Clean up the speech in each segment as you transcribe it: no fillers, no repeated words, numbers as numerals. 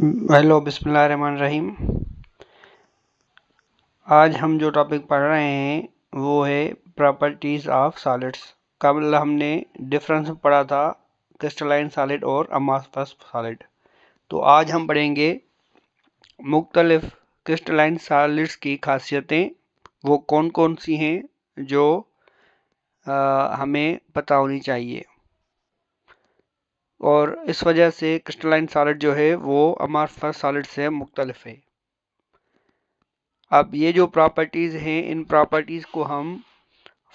Hello बिस्मिल्लाहिर्रहमानिर्रहीम। आज हम जो टॉपिक पढ़ रहे हैं वो है प्रॉपर्टीज़ ऑफ सॉलिड्स। कल हमने डिफरेंस पढ़ा था क्रिस्टलाइन सॉलिड और अमॉर्फस सॉलिड। तो आज हम पढ़ेंगे मुख्तलिफ क्रिस्टलाइन सॉलिड्स की खासियतें, वो कौन कौन सी हैं जो हमें पता होनी चाहिए, और इस वजह से क्रिस्टलाइन सॉलिड जो है वो अमॉर्फस सॉलिड से मुख्तलिफ है। अब ये जो प्रॉपर्टीज़ हैं, इन प्रॉपर्टीज़ को हम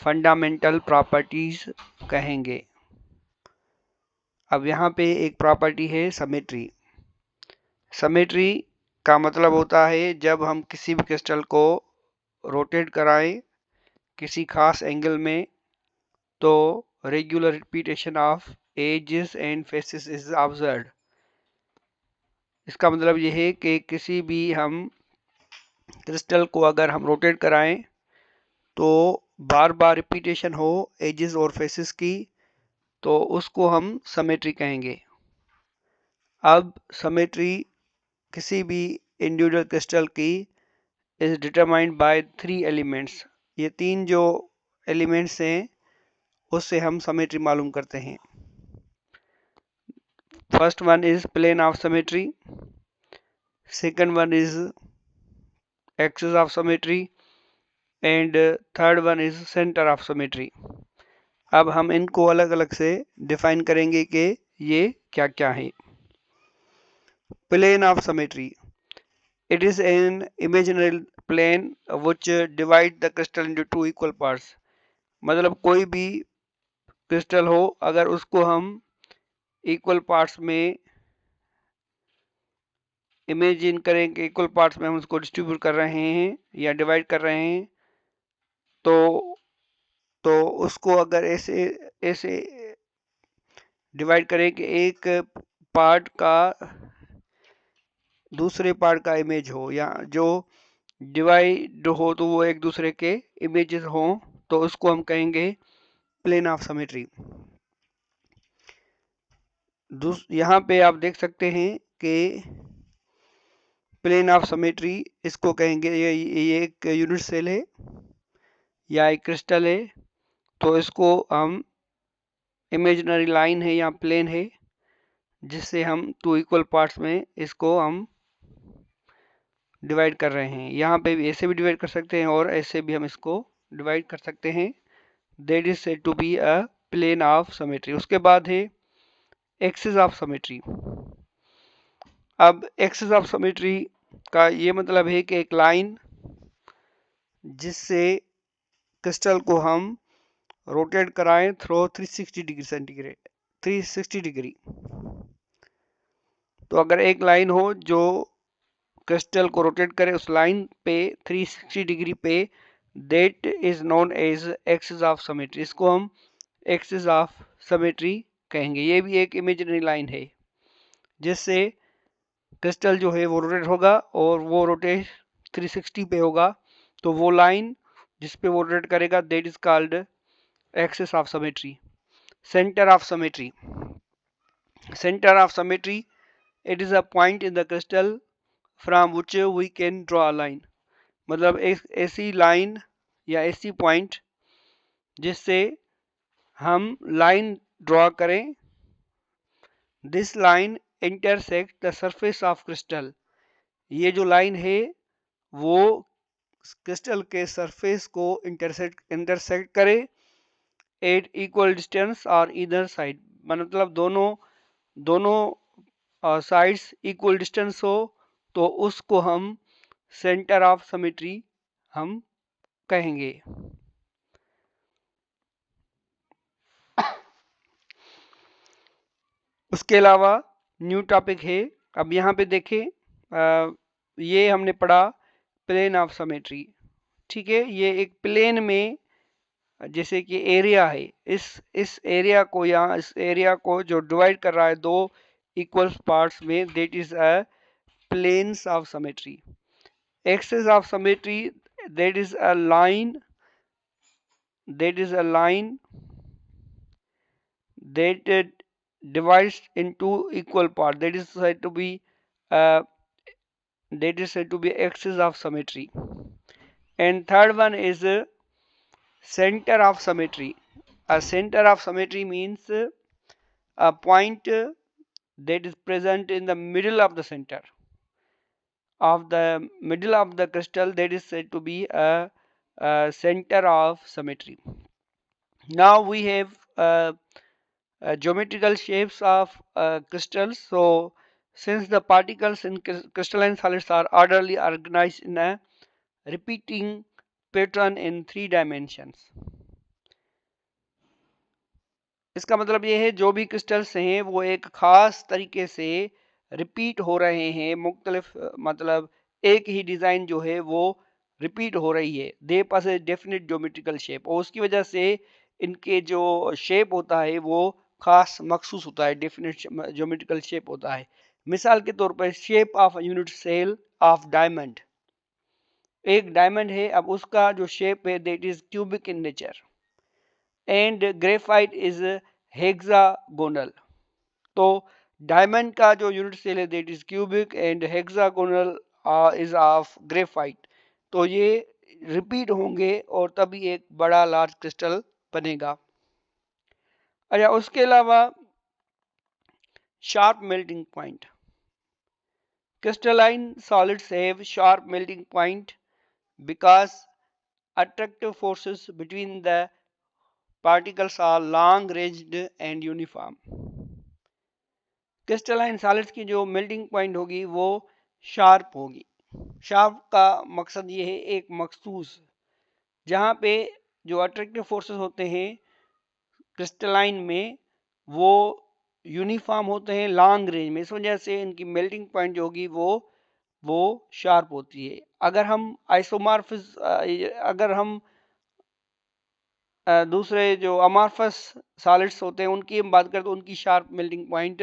फंडामेंटल प्रॉपर्टीज़ कहेंगे। अब यहाँ पे एक प्रॉपर्टी है सिमेट्री। सिमेट्री का मतलब होता है जब हम किसी भी क्रिस्टल को रोटेट कराएं किसी खास एंगल में, तो regular repetition of edges and faces is observed. इसका मतलब ये है कि किसी भी हम क्रिस्टल को अगर हम रोटेट कराएं तो बार बार रिपीटेशन हो एजेस और फेसेस की, तो उसको हम सिमेट्री कहेंगे। अब सिमेट्री किसी भी इंडिविजुअल क्रिस्टल की इज डिटरमाइंड बाय 3 एलिमेंट्स। ये 3 जो एलिमेंट्स हैं उससे हम सिमेट्री मालूम करते हैं। First one is plane of symmetry, second one is axis of symmetry, and third one is centre of symmetry. अब हम इनको अलग अलग से डिफाइन करेंगे कि ये क्या क्या है। Plane of symmetry, it is an imaginary plane which divide the crystal into two equal parts। मतलब कोई भी क्रिस्टल हो, अगर उसको हम इक्वल पार्ट्स में इमेजिन करें कि इक्वल पार्ट्स में हम उसको डिस्ट्रीब्यूट कर रहे हैं या डिवाइड कर रहे हैं, तो उसको अगर ऐसे ऐसे डिवाइड करें कि एक पार्ट का दूसरे पार्ट का इमेज हो, या जो डिवाइड हो तो वो एक दूसरे के इमेजेस हों, तो उसको हम कहेंगे प्लेन ऑफ सिमेट्री। यहाँ पे आप देख सकते हैं कि प्लेन ऑफ सिमेट्री इसको कहेंगे, ये एक यूनिट सेल है या एक क्रिस्टल है, तो इसको हम इमेजिनरी लाइन है या प्लेन है जिससे हम 2 इक्वल पार्ट्स में इसको हम डिवाइड कर रहे हैं। यहाँ पे भी ऐसे भी डिवाइड कर सकते हैं और ऐसे भी हम इसको डिवाइड कर सकते हैं। That is said to be a plane of symmetry. उसके बाद है एक्सिस ऑफ सिमेट्री। अब एक्सिस ऑफ सिमेट्री का ये मतलब है कि एक लाइन जिससे क्रिस्टल को हम रोटेट कराएं थ्रू 360 डिग्री सेंटीग्रेड, 360 डिग्री। तो अगर एक लाइन हो जो क्रिस्टल को रोटेट करे उस लाइन पे 360 डिग्री पे, that is known as axis of symmetry. इसको हम एक्सिस ऑफ सिमेट्री कहेंगे। ये भी एक इमेजिनरी लाइन है जिससे क्रिस्टल जो है वो रोटेट होगा और वो रोटेट 360 पे होगा, तो वो लाइन जिस पे वो रोटेट करेगा that is called axis of symmetry. Centre of symmetry, centre of symmetry, it is a point in the crystal from which we can draw a line. मतलब एक ऐसी लाइन या ऐसी पॉइंट जिससे हम लाइन ड्रॉ करें। This line intersect the surface of crystal. ये जो लाइन है वो क्रिस्टल के सरफेस को इंटरसेक्ट करे एट इक्वल डिस्टेंस और इधर साइड। मतलब दोनों साइड्स इक्वल डिस्टेंस हो, तो उसको हम सेंटर ऑफ सिमेट्री हम कहेंगे। उसके अलावा न्यू टॉपिक है। अब यहाँ पे देखें, ये हमने पढ़ा प्लेन ऑफ सिमेट्री। ठीक है, ये एक प्लेन में जैसे कि एरिया है, इस एरिया को या इस एरिया को जो डिवाइड कर रहा है दो इक्वल पार्ट्स में, that is a planes of symmetry. Axis of symmetry, that is a line, that is a line that divides into equal part, that is said to be uh, that is said to be axis of symmetry. And third one is center of symmetry. A center of symmetry means a point that is present in the middle of the crystal, that is said to be a center of symmetry. Now we have geometrical shapes of crystals. So since the particles in crystalline solids are orderly organized in a repeating pattern in 3 dimensions, इसका मतलब ये है जो भी crystals हैं वो एक खास तरीके से रिपीट हो रहे हैं, मुख्तलिफ मतलब एक ही डिज़ाइन जो है वो रिपीट हो रही है, दे पास ए डेफिनेट ज्योमेट्रिकल शेप, और उसकी वजह से इनके जो शेप होता है वो खास मखसूस होता है, डेफिनेट ज्योमेट्रिकल शेप होता है. मिसाल के तौर पर shape of unit cell of diamond, एक डायमंड है, अब उसका जो शेप है that is cubic in nature, and graphite is hexagonal. तो डायमंड का जो यूनिट सेल है that is cubic and hexagonal is of graphite. तो ये रिपीट होंगे और तभी एक बड़ा लार्ज क्रिस्टल बनेगा. अच्छा, उसके अलावा sharp melting point. crystalline solids have sharp melting point because attractive forces between the particles are long ranged and uniform. Crystalline solids की जो मेल्टिंग पॉइंट होगी वो शार्प होगी. शार्प का मकसद ये है एक मखसूस, जहाँ पे जो अट्रैक्टिव फोर्सेस होते हैं क्रिस्टलाइन में वो यूनिफॉर्म होते हैं लॉन्ग रेंज में, इस वजह से इनकी मेल्टिंग पॉइंट जो होगी वो शार्प होती है. अगर हम आइसोमॉर्फिस अगर हम दूसरे जो अमॉर्फस सॉलिड्स होते हैं उनकी हम बात करें तो उनकी शार्प मेल्टिंग पॉइंट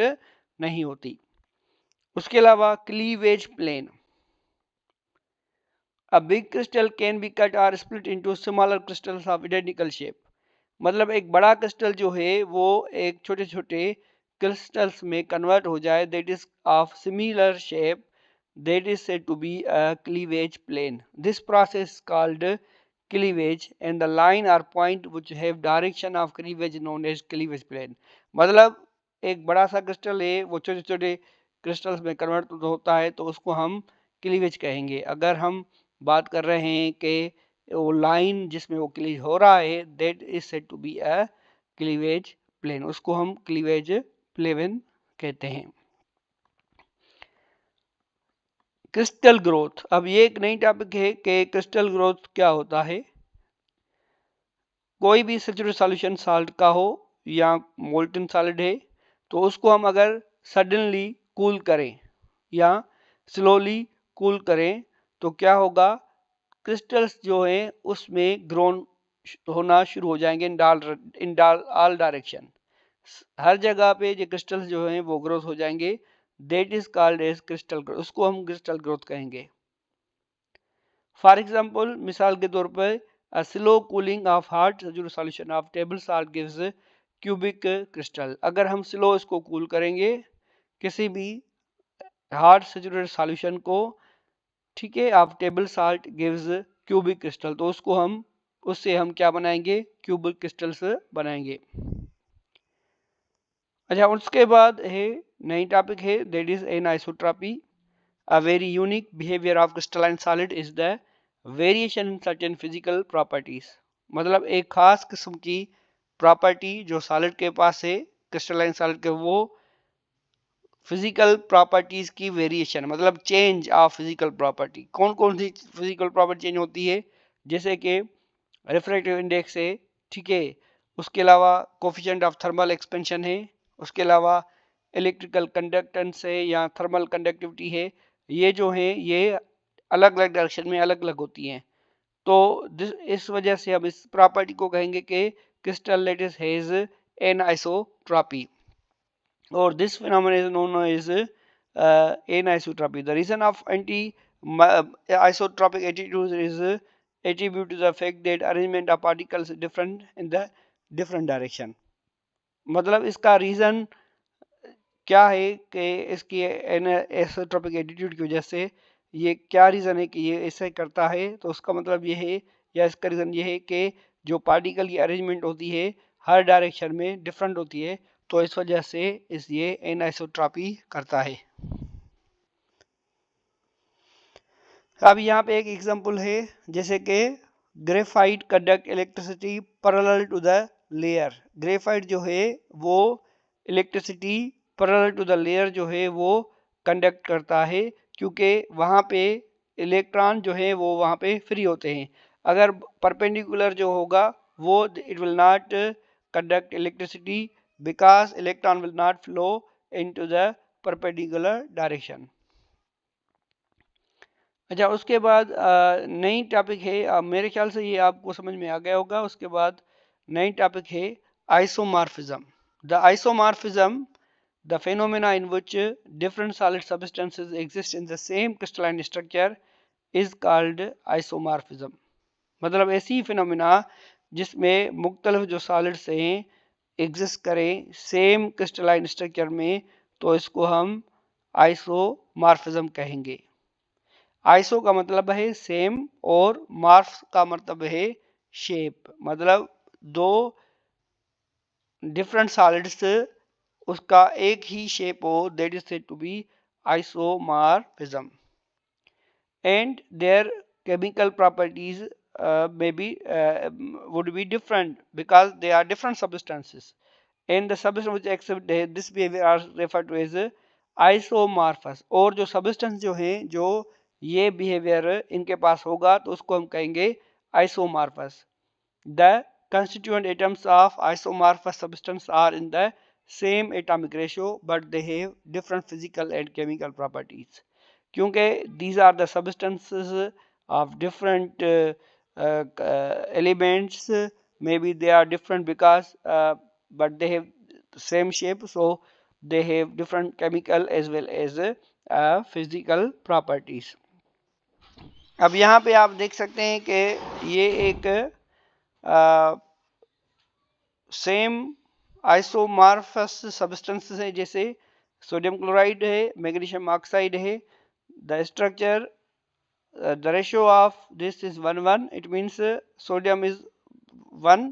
नहीं होती. उसके अलावा cleavage plane. A big crystal can be cut और split into smaller crystals of identical shape. मतलब एक बड़ा क्रिस्टल जो है वो एक छोटे छोटे क्रिस्टल्स में कन्वर्ट हो जाए, that is of similar shape, that is said to be a cleavage plane. This process is called cleavage, and the line or point which have direction of cleavage known as cleavage plane. मतलब एक बड़ा सा crystal है वो छोटे छोटे crystals में convert होता है तो उसको हम क्लीवेज कहेंगे. अगर हम बात कर रहे हैं कि वो लाइन जिसमें वो क्लीव हो रहा है that is said to be a cleavage plane, उसको हम क्लीवेज प्लेन कहते हैं. Crystal growth. अब ये एक नई टॉपिक है कि क्रिस्टल ग्रोथ क्या होता है. कोई भी सैचुरेटेड सॉल्यूशन साल्ट का हो या मोल्टन सॉलिड है तो उसको हम अगर सडनली कूल करें या स्लोली कूल करें तो क्या होगा, क्रिस्टल्स जो हैं उसमें ग्रोन होना शुरू हो जाएंगे इन ऑल डायरेक्शन. हर जगह पे जो क्रिस्टल्स जो हैं वो ग्रोथ हो जाएंगे, that is called as crystal growth, उसको हम क्रिस्टल ग्रोथ कहेंगे. फॉर एग्जाम्पल, मिसाल के तौर पर a slow cooling of hard solution of table salt gives cubic crystal. अगर हम स्लो इसको कूल करेंगे किसी भी हार्ड सैचुरेटेड सॉल्यूशन को, ठीक है, of table salt gives cubic crystal, तो उससे हम क्या बनाएंगे, क्यूबिक क्रिस्टल्स बनाएंगे. अच्छा, उसके बाद है नई टॉपिक है that is anisotropy. A very unique behavior of crystalline solid is the variation in certain physical properties. मतलब एक खास किस्म की प्रॉपर्टी जो सॉलिड के पास है, क्रिस्टलाइन सॉलिड के, वो फिजिकल प्रॉपर्टीज की वेरिएशन, मतलब चेंज ऑफ फिजिकल प्रॉपर्टी. कौन कौन सी फिजिकल प्रॉपर्टी चेंज होती है, जैसे कि रिफ्रैक्टिव इंडेक्स है, ठीक है, उसके अलावा कोफिशिएंट ऑफ थर्मल एक्सपेंशन है, उसके अलावा इलेक्ट्रिकल कंडक्टेंस है या थर्मल कंडक्टिविटी है. ये जो है ये अलग अलग डायरेक्शन में अलग अलग होती हैं. तो इस वजह से हम इस प्रॉपर्टी को कहेंगे कि क्रिस्टल लेटिस हैज एनाइसोट्रॉपी, और this phenomenon is known as anisotropy. The reason of anti-isotropic attitude is attributed to the fact that arrangement of particles is different in the different direction. मतलब इसका reason क्या है कि इसकी एसोट्रोपिक attitude की वजह से ये क्या रीज़न है कि ये ऐसे करता है, तो उसका मतलब ये है या इसका रीज़न ये है कि जो पार्टिकल की अरेंजमेंट होती है हर डायरेक्शन में डिफरेंट होती है, तो इस वजह से ये एनिसोट्रॉपी करता है। अब यहाँ पे एक एग्जांपल है, जैसे कि graphite conduct electricity parallel to the layer. Graphite जो है वो electricity parallel to the layer जो है वो कंडक्ट करता है, क्योंकि वहाँ पे इलेक्ट्रॉन जो है वो वहाँ पे फ्री होते हैं। अगर परपेंडिकुलर जो होगा वो it will not conduct electricity because electron will not flow into the perpendicular direction. अच्छा, उसके बाद नई टॉपिक है, मेरे ख्याल से ये आपको समझ में आ गया होगा। उसके बाद नई टॉपिक है isomorphism. The isomorphism, the phenomena in which different solid substances exist in the same crystalline structure is called isomorphism। मतलब ऐसी फिनोमिना जिसमें मुख्तलिफ जो सॉलिड्स हैं एग्जिस्ट करें सेम क्रिस्टलाइन स्ट्रक्चर में, तो इसको हम आइसोमॉर्फिज्म कहेंगे। आइसो का मतलब है सेम और मार्फ का मतलब है शेप, मतलब दो डिफरेंट सॉलिड्स उसका एक ही शेप हो, that is said to be isomorphism. And their chemical properties maybe would be different because they are different substances, and the substance which exhibit this behavior are referred to as isomorphous. और जो substance जो है जो ये behaviour इनके पास होगा तो उसको हम कहेंगे isomorphous. The constituent atoms of isomorphous substance are in the same atomic ratio but they have different physical and chemical properties। क्योंकि these are the substances of different elements, maybe they are different because but they have same shape, so they have different chemical as well as physical properties। अब यहाँ पे आप देख सकते हैं कि ये एक सेम आइसोमॉर्फस सब्सटेंसेस है, जैसे सोडियम क्लोराइड है, मैग्नीशियम ऑक्साइड है। The structure the ratio of this is 1:1, it means sodium is 1,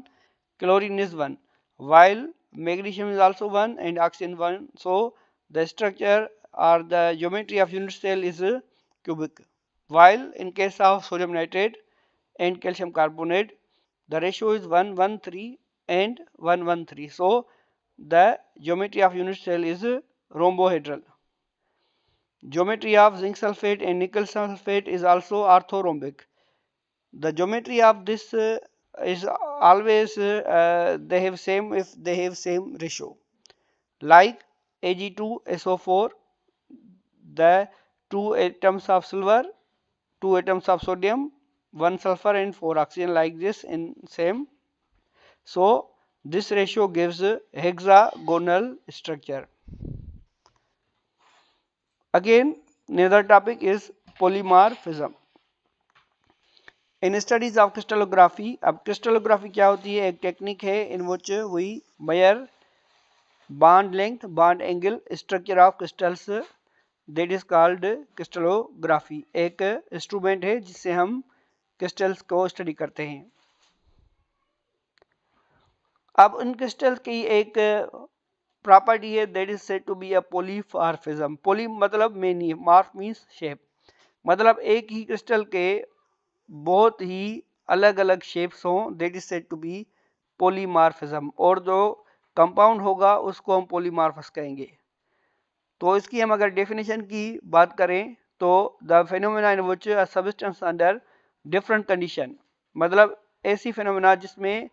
chlorine is 1, while magnesium is also 1 and oxygen 1, so the structure or the geometry of unit cell is cubic, while in case of sodium nitrate and calcium carbonate the ratio is 1:1:3 and 1:1:3, so the geometry of unit cell is rhombohedral. Geometry of zinc sulfate and nickel sulfate is also orthorhombic. The geometry of this is always they have same if they have same ratio, like Ag2SO4, the 2 atoms of silver, 2 atoms of sodium, 1 sulfur and 4 oxygen, like this in same. So this ratio gives hexagonal structure. Again, another topic is polymorphism. In studies of crystallography. अब crystallography क्या होती है? एक technique है in which we measure bond length, bond angle, structure of crystals, that is called crystallography. एक instrument है जिससे हम क्रिस्टल्स को स्टडी करते हैं। अब उन क्रिस्टल्स की एक प्रॉपर्टी है that is said to be a polymorphism. Poly मतलब मेनी, मॉर्फ मींस शेप, मतलब एक ही क्रिस्टल के बहुत ही अलग अलग शेप्स हों, that is said to be polymorphism. और जो कंपाउंड होगा उसको हम पॉलीमॉर्फस कहेंगे। तो इसकी हम अगर डेफिनेशन की बात करें तो the phenomena in which a substance under different condition, मतलब ऐसी फेनोमेना जिसमें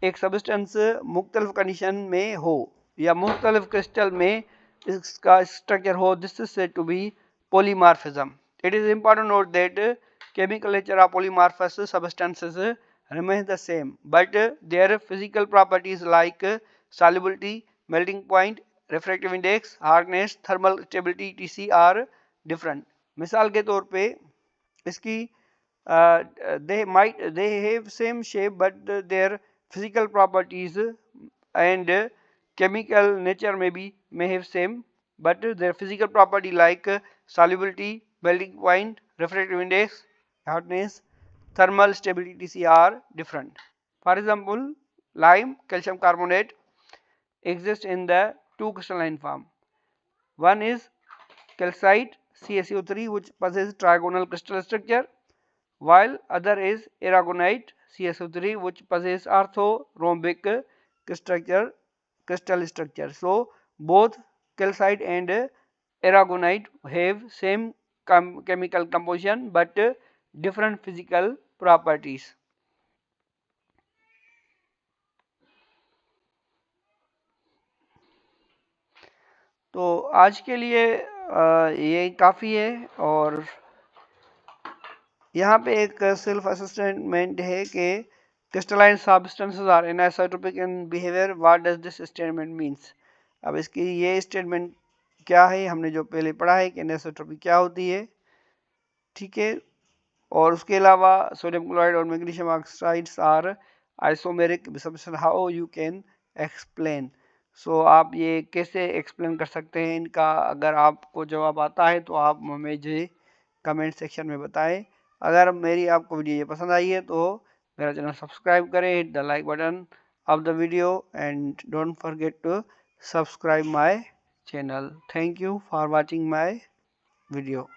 एक सब्सटेंस मुख्तलिफ कंडीशन में हो या मुख्तलिफ क्रिस्टल में इसका स्ट्रक्चर हो, this is said to be polymorphism. It is important note that chemical nature of polymorphous substances remains the same, but their physical properties like solubility, melting point, refractive index, hardness, thermal stability etc. are different. मिसाल के तौर पे इसकी they have same shape but their physical properties and chemical nature may have same, but their physical property like solubility, melting point, refractive index, hardness, thermal stability Tc are different. For example, lime calcium carbonate exists in the two crystalline form. One is calcite CaCO3 which possesses trigonal crystal structure, while other is aragonite CaSO3 which possesses orthorhombic crystal structure. So both calcite and aragonite have same chemical composition but different physical properties. तो आज के लिए ये काफ़ी है। और यहाँ पे एक सेल्फ असेसमेंट है कि crystalline substances are anisotropic in behaviour, what does this statement means. अब इसकी ये स्टेटमेंट क्या है, हमने जो पहले पढ़ा है कि एनिसोट्रोपी क्या होती है, ठीक है। और उसके अलावा सोडियम क्लोराइड और magnesium oxides are isomeric substances, how you can explain. So आप ये कैसे एक्सप्लेन कर सकते हैं इनका, अगर आपको जवाब आता है तो आप हमें जो कमेंट सेक्शन में बताएं। अगर मेरी आपको वीडियो ये पसंद आई है तो मेरा चैनल सब्सक्राइब करें, hit the like button of the video and don't forget to subscribe my channel. Thank you for watching my video.